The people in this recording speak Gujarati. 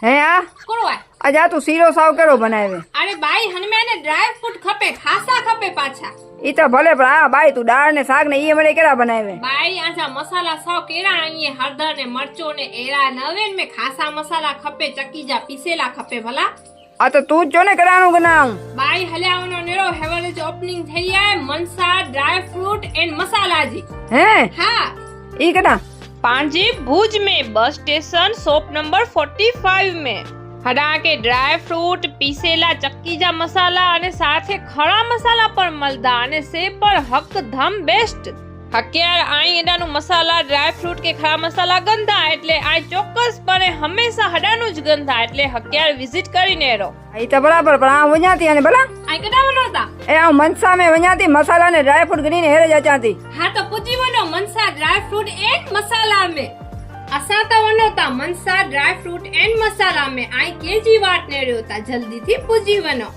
હે આ કોણ આજે આ તું શીરો સાવ કેરો બનાવે? અરે બાઈ હનમેને ડ્રાય ફ્રૂટ ખપે, ખાસા ખપે પાછા. ઈ તો ભલે પણ આ બાઈ તું દાળ ને શાક ને ઈ મને કેરા બનાવે? બાઈ આજા મસાલા સાવ કેરા આઈએ, હળદર ને મરચો ને એરા નવે મે ખાસા મસાલા ખપે, ચકીજા પીસેલા ખપે ભલા. આ તો તું જ જો ને કરાનું બનાવું. બાઈ હલ્યાવનો નેરો હેવરેજ ઓપનિંગ થઈ આય મનસા ડ્રાય फ्रूट एंड मसाला जी. હે हाँ ઈ કટા पांजी भुज में बस स्टेशन शॉप नंबर 45 में हरा के ड्राय फ्रूट पीसेला चक्कीजा मसाला અને સાથે ખડા મસાલા પણ મળદા અને સે પર હકધમ બેસ્ટ. હક્યાર આઈ એડાનું મસાલા ડ્રાય ફ્રૂટ કે ખડા મસાલા ગંધા એટલે આ ચોક્કસપણે હંમેશા હડાનું જ ગંધા એટલે હક્યાર વિઝિટ કરીને રહો. ઈ તો બરાબર પણ આ વኛતી અને ભલા આઈ કડાવનો હતા. એ આ મનસા મે વኛતી મસાલા ને ડ્રાય ફ્રૂટ ગરીને હેરે જાચાતી. હા તો પૂજી વનો મનસા ડ્રાય ફ્રૂટ એન્ડ મસાલા મે અસા તો વનો તા મનસા ડ્રાય ફ્રૂટ એન્ડ મસાલા મે આઈ કેજી વાટ ને રહ્યો તા જલ્દી થી પૂજી વનો.